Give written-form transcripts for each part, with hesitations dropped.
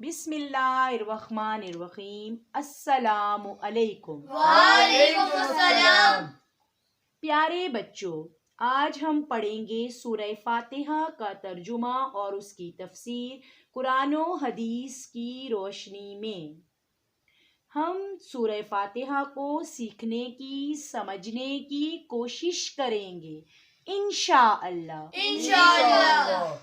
بسم اللہ الرحمن الرحیم۔ السلام علیکم۔ وعلیکم السلام۔ پیارے بچوں، آج ہم پڑھیں گے سورہ فاتحہ کا ترجمہ اور اس کی تفسیر قرآن و حدیث کی روشنی میں۔ ہم سورہ فاتحہ کو سیکھنے کی، سمجھنے کی کوشش کریں گے انشاءاللہ،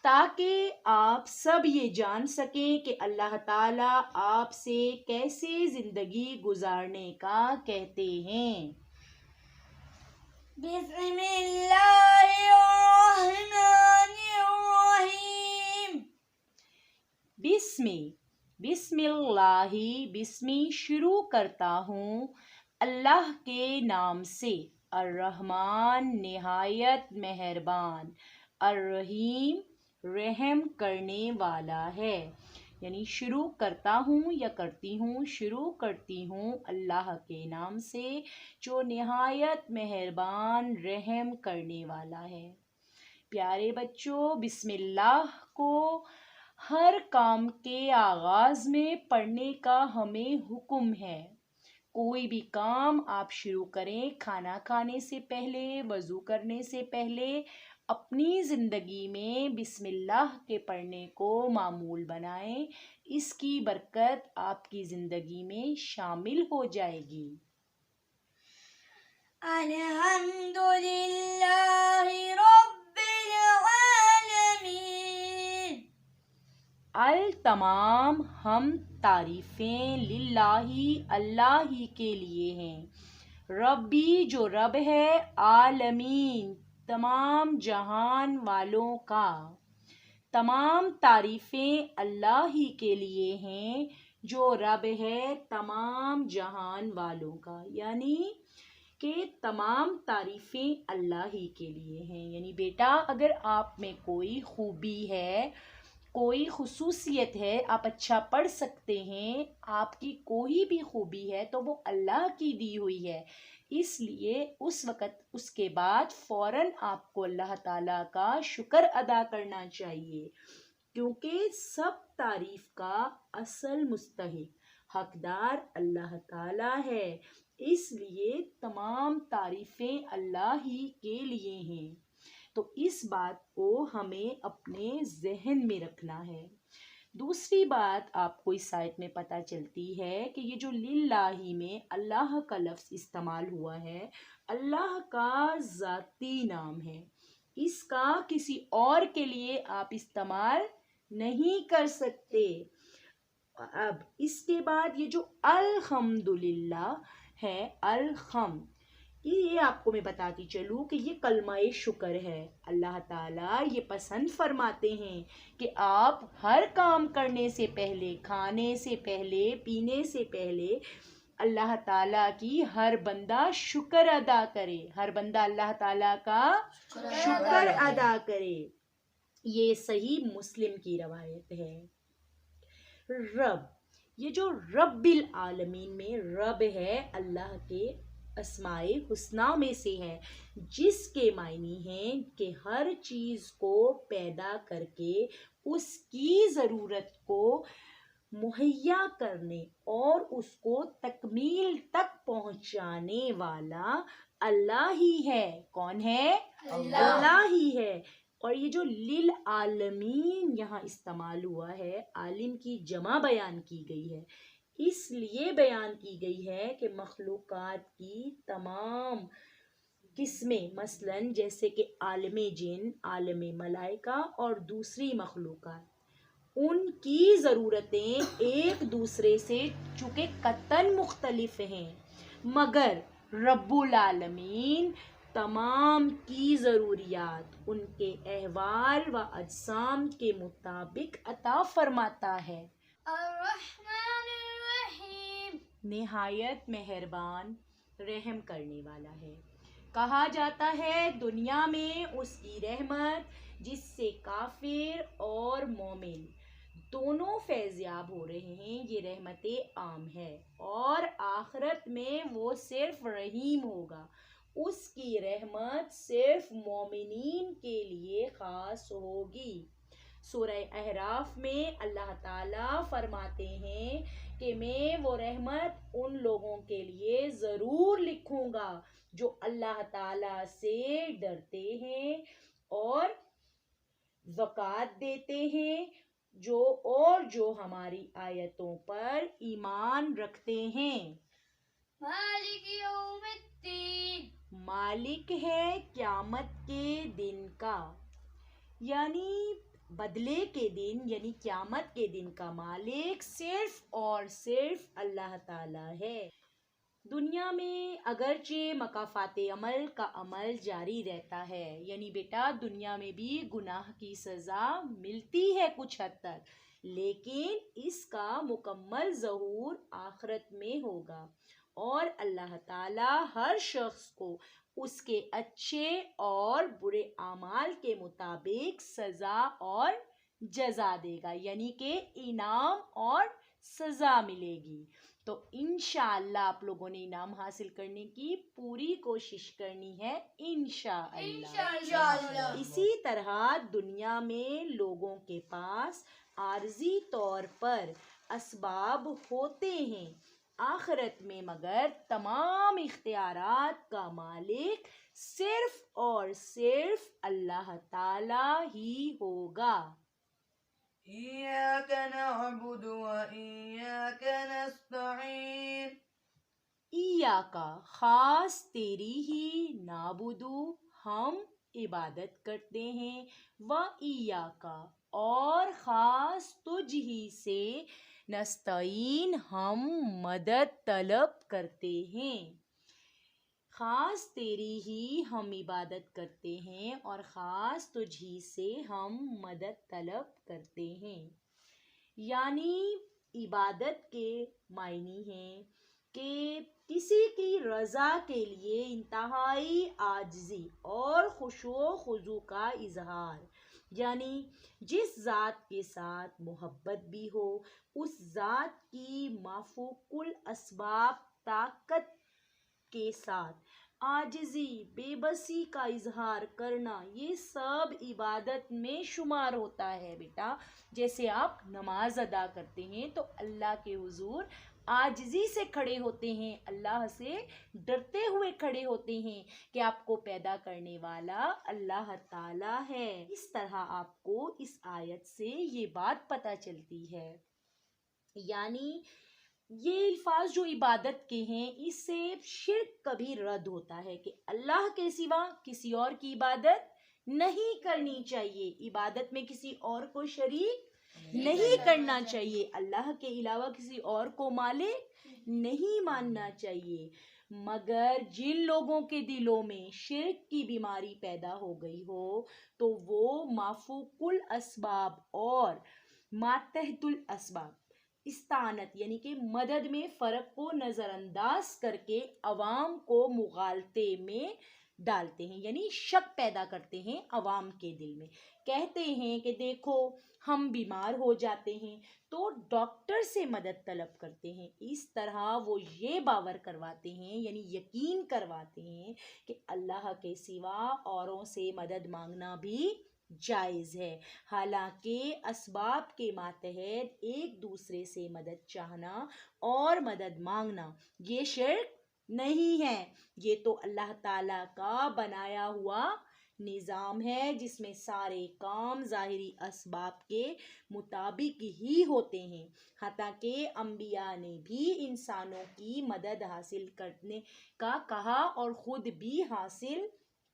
تاکہ آپ سب یہ جان سکیں کہ اللہ تعالیٰ آپ سے کیسے زندگی گزارنے کا کہتے ہیں۔ بسم اللہ الرحمن الرحیم۔ بسم اللہ، بسمی شروع کرتا ہوں اللہ کے نام سے، الرحمن نہایت مہربان، الرحیم رحم کرنے والا ہے۔ یعنی شروع کرتا ہوں یا کرتی ہوں، شروع کرتی ہوں اللہ کے نام سے جو نہایت مہربان رحم کرنے والا ہے۔ پیارے بچوں، بسم اللہ کو ہر کام کے آغاز میں پڑھنے کا ہمیں حکم ہے۔ کوئی بھی کام آپ شروع کریں، کھانا کھانے سے پہلے، وضو کرنے سے پہلے، اپنی زندگی میں بسم اللہ کے پڑھنے کو معمول بنائیں۔ اس کی برکت آپ کی زندگی میں شامل ہو جائے گی۔ الحمدللہ رب العالمین۔ التمام ہم تعریفیں للہ اللہ ہی کے لیے ہیں، ربی جو رب ہے، عالمین تمام جہان والوں کا۔ تمام تعریفیں اللہ ہی کے لیے ہیں جو رب ہے تمام جہان والوں کا، یعنی کہ تمام تعریفیں اللہ ہی کے لیے ہیں۔ یعنی بیٹا، اگر آپ میں کوئی خوبی ہے، کوئی خصوصیت ہے، آپ اچھا پڑھ سکتے ہیں، آپ کی کوئی بھی خوبی ہے تو وہ اللہ کی دی ہوئی ہے۔ اس لیے اس وقت اس کے بعد فوراً آپ کو اللہ تعالیٰ کا شکر ادا کرنا چاہیے، کیونکہ سب تعریف کا اصل مستحق حقدار اللہ تعالیٰ ہے۔ اس لیے تمام تعریفیں اللہ ہی کے لیے ہیں۔ تو اس بات کو ہمیں اپنے ذہن میں رکھنا ہے۔ دوسری بات آپ کو اس آیت میں پتہ چلتی ہے کہ یہ جو للہ میں اللہ کا لفظ استعمال ہوا ہے، اللہ کا ذاتی نام ہے۔ اس کا کسی اور کے لیے آپ استعمال نہیں کر سکتے۔ اب اس کے بعد یہ جو الحمدللہ ہے، یہ آپ کو میں بتاتی چلوں کہ یہ کلمہ شکر ہے۔ اللہ تعالیٰ یہ پسند فرماتے ہیں کہ آپ ہر کام کرنے سے پہلے، کھانے سے پہلے، پینے سے پہلے اللہ تعالیٰ کی ہر بندہ شکر ادا کرے، ہر بندہ اللہ تعالیٰ کا شکر ادا کرے۔ یہ صحیح مسلم کی روایت ہے۔ رب، یہ جو رب العالمین میں رب ہے، اللہ کے اسماء حسنہ میں سے ہے، جس کے معنی ہیں کہ ہر چیز کو پیدا کر کے اس کی ضرورت کو مہیا کرنے اور اس کو تکمیل تک پہنچانے والا اللہ ہی ہے۔ کون ہے؟ اللہ ہی ہے۔ اور یہ جو للعالمین یہاں استعمال ہوا ہے، عالم کی جمع بیان کی گئی ہے، اس لیے بیان کی گئی ہے کہ مخلوقات کی تمام قسمیں، مثلاً جیسے کہ عالم جن، عالم ملائکہ اور دوسری مخلوقات، ان کی ضرورتیں ایک دوسرے سے چونکہ قطعاً مختلف ہیں، مگر رب العالمین تمام کی ضروریات ان کے احوال و اجسام کے مطابق عطا فرماتا ہے۔ الرحمن الرحیم۔ نہایت مہربان رحم کرنے والا ہے۔ کہا جاتا ہے دنیا میں اس کی رحمت جس سے کافر اور مومن دونوں فیضیاب ہو رہے ہیں، یہ رحمت عام ہے، اور آخرت میں وہ صرف رحیم ہوگا، اس کی رحمت صرف مومنین کے لیے خاص ہوگی۔ سورہ اعراف میں اللہ تعالیٰ فرماتے ہیں کہ میں وہ رحمت ان لوگوں کے لیے ضرور لکھوں گا جو اللہ تعالیٰ سے ڈرتے ہیں اور زکوٰۃ دیتے ہیں جو ہماری آیتوں پر ایمان رکھتے ہیں۔ مالک یوم الدین، مالک ہے قیامت کے دن کا، یعنی بدلے کے دن، یعنی قیامت کے دن کا مالک صرف اور صرف اللہ تعالیٰ ہے۔ دنیا میں اگرچہ مکافات عمل کا عمل جاری رہتا ہے، یعنی بیٹا دنیا میں بھی گناہ کی سزا ملتی ہے کچھ حد تک، لیکن اس کا مکمل ظہور آخرت میں ہوگا اور اللہ تعالیٰ ہر شخص کو اس کے اچھے اور برے اعمال کے مطابق سزا اور جزا دے گا، یعنی کہ انعام اور سزا ملے گی۔ تو انشاءاللہ آپ لوگوں نے انعام حاصل کرنے کی پوری کوشش کرنی ہے انشاءاللہ۔ اسی طرح دنیا میں لوگوں کے پاس عارضی طور پر اسباب ہوتے ہیں، آخرت میں مگر تمام اختیارات کا مالک صرف اور صرف اللہ تعالیٰ ہی ہوگا۔ ایاک نعبد و ایاک نستعین، ایاکا خاص تیری ہی، نعبدو ہم عبادت کرتے ہیں، و ایاکا اور خاص تجھ ہی سے، نستعین ہم مدد طلب کرتے ہیں۔ خاص تیری ہی ہم عبادت کرتے ہیں اور خاص تجھ ہی سے ہم مدد طلب کرتے ہیں، یعنی عبادت کے معنی ہیں کہ کسی کی رضا کے لیے انتہائی عاجزی اور خشوع و خضوع کا اظہار، یعنی جس ذات کے ساتھ محبت بھی ہو اس ذات کی مافوق الاسباب طاقت کے ساتھ عاجزی بے بسی کا اظہار کرنا، یہ سب عبادت میں شمار ہوتا ہے بیٹا۔ جیسے آپ نماز ادا کرتے ہیں تو اللہ کے حضور عاجزی سے کھڑے ہوتے ہیں، اللہ سے ڈرتے ہوئے کھڑے ہوتے ہیں کہ آپ کو پیدا کرنے والا اللہ تعالیٰ ہے۔ اس طرح آپ کو اس آیت سے یہ بات پتہ چلتی ہے، یعنی یہ الفاظ جو عبادت کے ہیں اس سے شرک کبھی رد ہوتا ہے کہ اللہ کے سوا کسی اور کی عبادت نہیں کرنی چاہیے، عبادت میں کسی اور کو شریک نہیں کرنا چاہیے، اللہ کے علاوہ کسی اور کو مالک نہیں ماننا چاہیے۔ مگر جن لوگوں کے دلوں میں شرک کی بیماری پیدا ہو گئی ہو تو وہ مافوق الاسباب اور ماتحت الاسباب استعانت یعنی کہ مدد میں فرق کو نظر انداز کر کے عوام کو مغالطے میں ڈالتے ہیں، یعنی شک پیدا کرتے ہیں عوام کے دل میں، کہتے ہیں کہ دیکھو ہم بیمار ہو جاتے ہیں تو ڈاکٹر سے مدد طلب کرتے ہیں۔ اس طرح وہ یہ باور کرواتے ہیں، یعنی یقین کرواتے ہیں کہ اللہ کے سوا اوروں سے مدد مانگنا بھی جائز ہے، حالانکہ اسباب کے ماتحت ایک دوسرے سے مدد چاہنا اور مدد مانگنا یہ شرک نہیں ہے، یہ تو اللہ تعالیٰ کا بنایا ہوا نظام ہے جس میں سارے کام ظاہری اسباب کے مطابق ہی ہوتے ہیں، حتیٰ کہ انبیاء نے بھی انسانوں کی مدد حاصل کرنے کا کہا اور خود بھی حاصل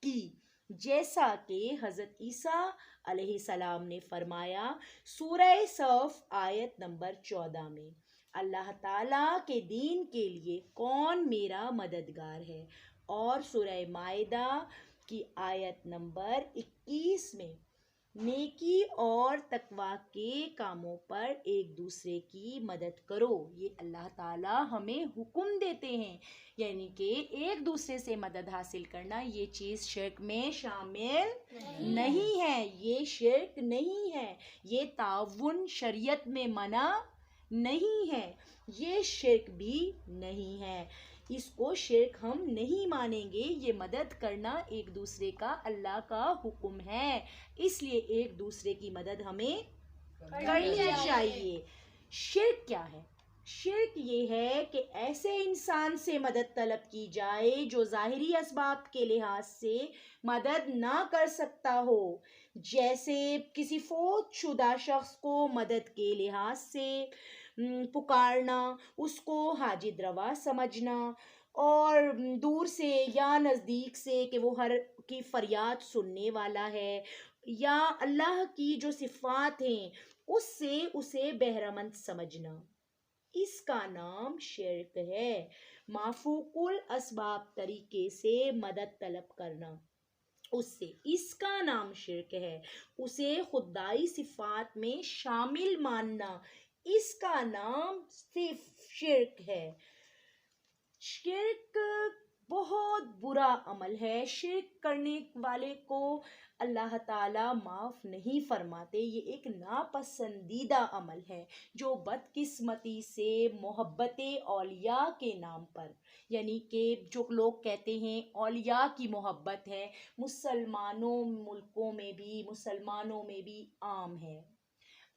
کی، جیسا کہ حضرت عیسیٰ علیہ السلام نے فرمایا سورہ صف آیت نمبر 14 میں، اللہ تعالیٰ کے دین کے لیے کون میرا مددگار ہے، اور سورہ مائدہ کی آیت نمبر 21 میں نیکی اور تقوی کے کاموں پر ایک دوسرے کی مدد کرو، یہ اللہ تعالیٰ ہمیں حکم دیتے ہیں، یعنی کہ ایک دوسرے سے مدد حاصل کرنا یہ چیز شرک میں شامل نہیں ہے، یہ شرک نہیں ہے، یہ تعاون شریعت میں منع نہیں ہے، یہ شرک بھی نہیں ہے۔ اس کو شرک ہم نہیں مانیں گے. یہ مدد کرنا ایک دوسرے کا اللہ کا حکم ہے، اس لیے ایک دوسرے کی مدد ہمیں کرنی چاہیے. شرک کیا ہے؟ شرک یہ ہے کہ ایسے انسان سے مدد طلب کی جائے جو ظاہری اسباب کے لحاظ سے مدد نہ کر سکتا ہو، جیسے کسی فوت شدہ شخص کو مدد کے لحاظ سے پکارنا، اس کو حاجت روا سمجھنا، اور دور سے یا نزدیک سے کہ وہ ہر کی فریاد سننے والا ہے، یا اللہ کی جو صفات ہیں اس سے اسے بہرمند سمجھنا. اس کا نام شرک ہے. مافوق الاسباب طریقے سے مدد طلب کرنا اس کا نام شرک ہے. اسے خدائی صفات میں شامل ماننا، اس کا نام صرف شرک ہے. شرک بہت برا عمل ہے. شرک کرنے والے کو اللہ تعالیٰ معاف نہیں فرماتے. یہ ایک ناپسندیدہ عمل ہے جو بدقسمتی سے محبت اولیاء کے نام پر، یعنی کہ جو لوگ کہتے ہیں اولیاء کی محبت ہے، مسلمانوں ملکوں میں بھی، مسلمانوں میں بھی عام ہے.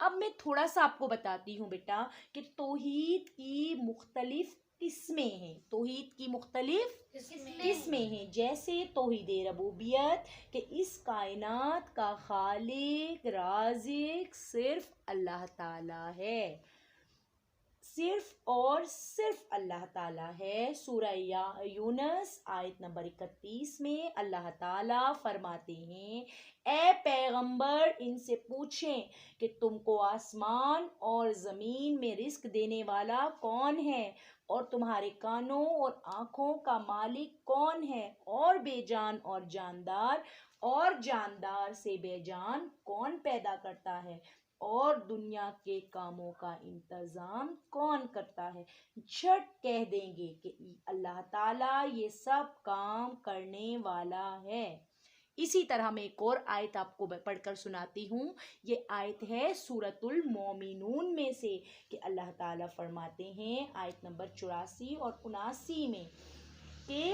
اب میں تھوڑا سا آپ کو بتاتی ہوں بیٹا کہ توحید کی مختلف قسمیں ہیں. توحید کی مختلف قسمیں ہیں، جیسے توحید ربوبیت کہ اس کائنات کا خالق رازق صرف اللہ تعالیٰ ہے، صرف اور صرف اللہ تعالیٰ ہے. سورہ یونس آیت نمبر 31 میں اللہ تعالیٰ فرماتے ہیں، اے پیغمبر ان سے پوچھیں کہ تم کو آسمان اور زمین میں رزق دینے والا کون ہے، اور تمہارے کانوں اور آنکھوں کا مالک کون ہے، اور بے جان اور جاندار، اور جاندار سے بے جان کون پیدا کرتا ہے، اور دنیا کے کاموں کا انتظام کون کرتا ہے. جھٹ کہہ دیں گے کہ اللہ تعالیٰ یہ سب کام کرنے والا ہے. اسی طرح میں ایک اور آیت آپ کو پڑھ کر سناتی ہوں. یہ آیت ہے سورۃ المومنون میں سے کہ اللہ تعالیٰ فرماتے ہیں آیت نمبر 84 اور 79 میں کہ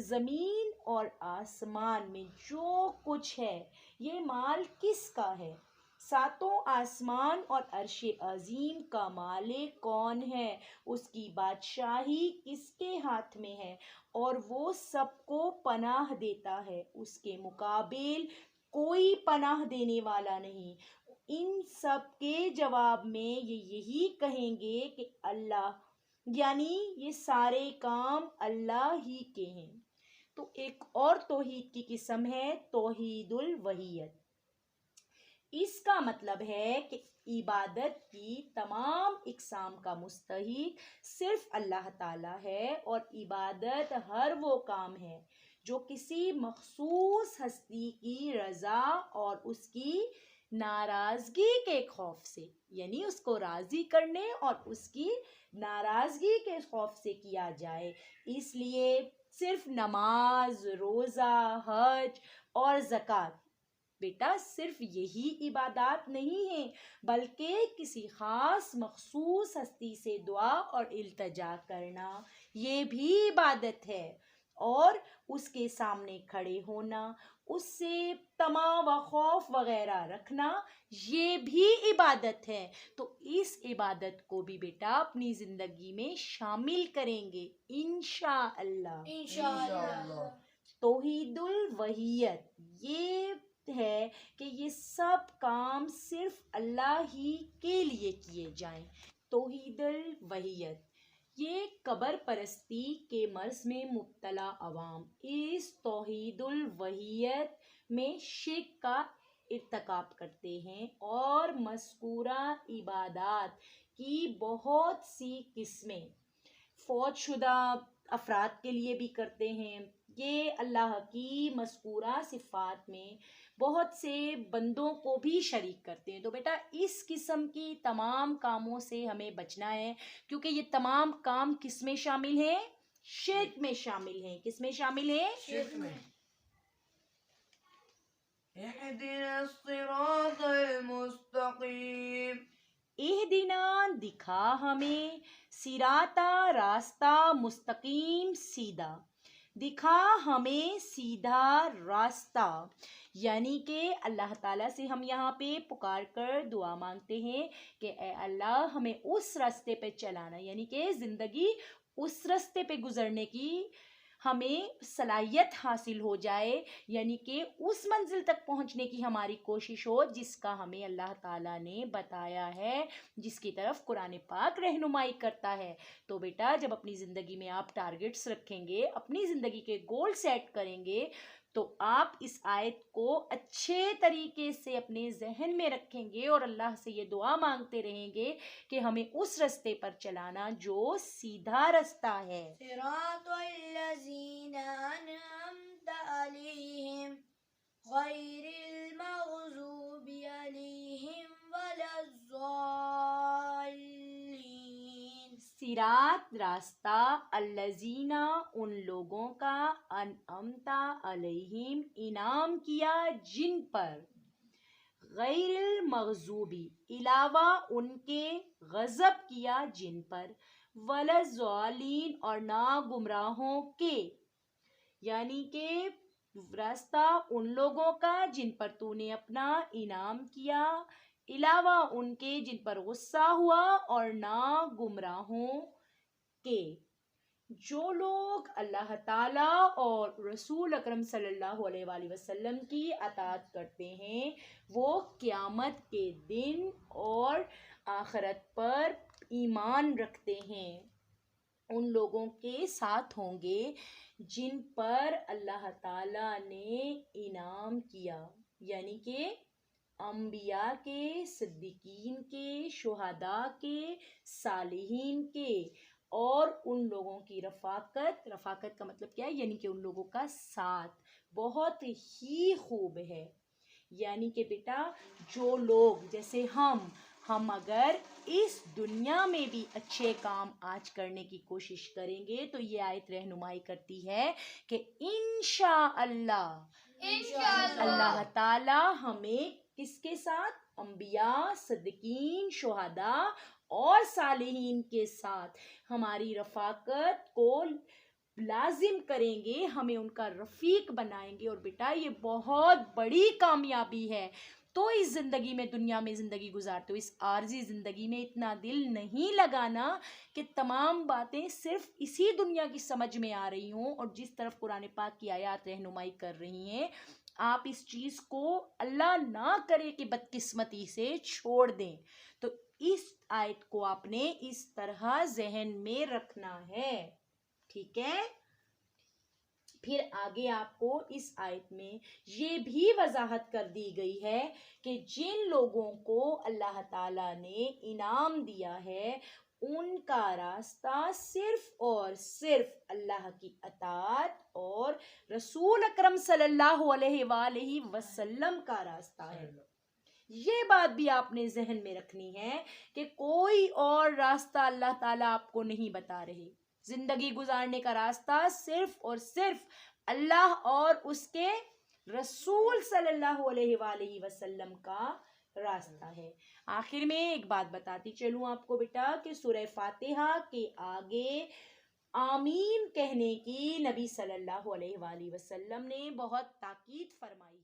زمین اور آسمان میں جو کچھ ہے یہ مال کس کا ہے، ساتوں آسمان اور عرش عظیم کا مالک کون ہے، اس کی بادشاہی کس کے ہاتھ میں ہے، اور وہ سب کو پناہ دیتا ہے، اس کے مقابل کوئی پناہ دینے والا نہیں. ان سب کے جواب میں یہ یہی کہیں گے کہ اللہ، یعنی یہ سارے کام اللہ ہی کے ہیں. تو ایک اور توحید کی قسم ہے توحید الوحیت. اس کا مطلب ہے کہ عبادت کی تمام اقسام کا مستحق صرف اللہ تعالیٰ ہے، اور عبادت ہر وہ کام ہے جو کسی مخصوص ہستی کی رضا اور اس کی ناراضگی کے خوف سے، یعنی اس کو راضی کرنے اور اس کی ناراضگی کے خوف سے کیا جائے. اس لیے صرف نماز، روزہ، حج اور زکوٰۃ بیٹا صرف یہی عبادات نہیں ہیں، بلکہ کسی خاص مخصوص ہستی سے دعا اور التجا کرنا یہ بھی عبادت ہے، اور اس کے سامنے کھڑے ہونا، اس سے طمع و خوف وغیرہ رکھنا یہ بھی عبادت ہے. تو اس عبادت کو بھی بیٹا اپنی زندگی میں شامل کریں گے انشاءاللہ. توحید الوحیت یہ ہے کہ یہ سب کام صرف اللہ ہی کے لیے کیے جائیں. توحید الوحیت یہ قبر پرستی کے مرض میں مبتلا عوام اس توحید الوحیت میں شرک کا ارتکاب کرتے ہیں، اور مذکورہ عبادات کی بہت سی قسمیں فوت شدہ افراد کے لیے بھی کرتے ہیں. یہ اللہ کی مذکورہ صفات میں بہت سے بندوں کو بھی شریک کرتے ہیں. تو بیٹا اس قسم کی تمام کاموں سے ہمیں بچنا ہے، کیونکہ یہ تمام کام کس میں شامل ہیں؟ شرک میں شامل ہیں. کس میں شامل ہیں؟ شرک میں. اهدنا الصراط المستقيم اہدنا دکھا ہمیں، صراطا راستہ مستقیم سیدھا، دکھا ہمیں سیدھا راستہ، یعنی کہ اللہ تعالیٰ سے ہم یہاں پہ پکار کر دعا مانگتے ہیں کہ اے اللہ ہمیں اس راستے پہ چلانا، یعنی کہ زندگی اس راستے پہ گزرنے کی ہمیں صلاحیت حاصل ہو جائے، یعنی کہ اس منزل تک پہنچنے کی ہماری کوشش ہو جس کا ہمیں اللہ تعالیٰ نے بتایا ہے، جس کی طرف قرآن پاک رہنمائی کرتا ہے۔ تو بیٹا جب اپنی زندگی میں آپ ٹارگٹس رکھیں گے، اپنی زندگی کے گول سیٹ کریں گے، تو آپ اس آیت کو اچھے طریقے سے اپنے ذہن میں رکھیں گے اور اللہ سے یہ دعا مانگتے رہیں گے کہ ہمیں اس راستے پر چلانا جو سیدھا رستہ ہے۔ صراط الذین انعمت علیہم غیر المغضوب علیہم ولا الضالین۔ صراط راستہ، الذین ان لوگوں کا، انعمت علیہم انعام کیا جن پر، غیر المغضوبی علاوہ ان کے، غضب کیا جن پر، ولا الضالین اور نہ گمراہوں کے، یعنی کہ راستہ ان لوگوں کا جن پر تو نے اپنا انعام کیا، علاوہ ان کے جن پر غصہ ہوا، اور نہ گمراہوں کے۔ جو لوگ اللہ تعالیٰ اور رسول اکرم صلی اللہ علیہ وآلہ وسلم کی اطاعت کرتے ہیں وہ قیامت کے دن اور آخرت پر ایمان رکھتے ہیں، ان لوگوں کے ساتھ ہوں گے جن پر اللہ تعالیٰ نے انعام کیا، یعنی کہ انبیاء کے، صدیقین کے، شہداء کے، صالحین کے، اور ان لوگوں کی رفاقت، رفاقت کا مطلب کیا ہے، یعنی کہ ان لوگوں کا ساتھ بہت ہی خوب ہے۔ یعنی کہ بیٹا جو لوگ جیسے ہم اگر اس دنیا میں بھی اچھے کام آج کرنے کی کوشش کریں گے تو یہ آیت رہنمائی کرتی ہے کہ انشاءاللہ اللہ تعالی ہمیں کس کے ساتھ، انبیاء، صدیقین، شہداء اور صالحین کے ساتھ ہماری رفاقت کو لازم کریں گے، ہمیں ان کا رفیق بنائیں گے۔ اور بیٹا یہ بہت بڑی کامیابی ہے۔ تو اس زندگی میں، دنیا میں زندگی گزارتے ہو، اس عارضی زندگی میں اتنا دل نہیں لگانا کہ تمام باتیں صرف اسی دنیا کی سمجھ میں آ رہی ہوں، اور جس طرف قرآن پاک کی آیات رہنمائی کر رہی ہیں آپ اس چیز کو اللہ نہ کرے کہ بدقسمتی سے چھوڑ دیں۔ تو اس آیت کو آپ نے اس طرح ذہن میں رکھنا ہے، ٹھیک ہے؟ پھر آگے آپ کو اس آیت میں یہ بھی وضاحت کر دی گئی ہے کہ جن لوگوں کو اللہ تعالیٰ نے انعام دیا ہے ان کا راستہ صرف اور صرف اللہ کی اطاعت اور رسول اکرم صلی اللہ علیہ وآلہ وسلم کا راستہ ہے۔ یہ بات بھی آپ نے ذہن میں رکھنی ہے کہ کوئی اور راستہ اللہ تعالیٰ آپ کو نہیں بتا رہے۔ زندگی گزارنے کا راستہ صرف اور صرف اللہ اور اس کے رسول صلی اللہ علیہ وآلہ وسلم کا راستہ ہے۔ آخر میں ایک بات بتاتی چلوں آپ کو بیٹا کہ سورہ فاتحہ کے آگے آمین کہنے کی نبی صلی اللہ علیہ وآلہ وسلم نے بہت تاکید فرمائی ہے۔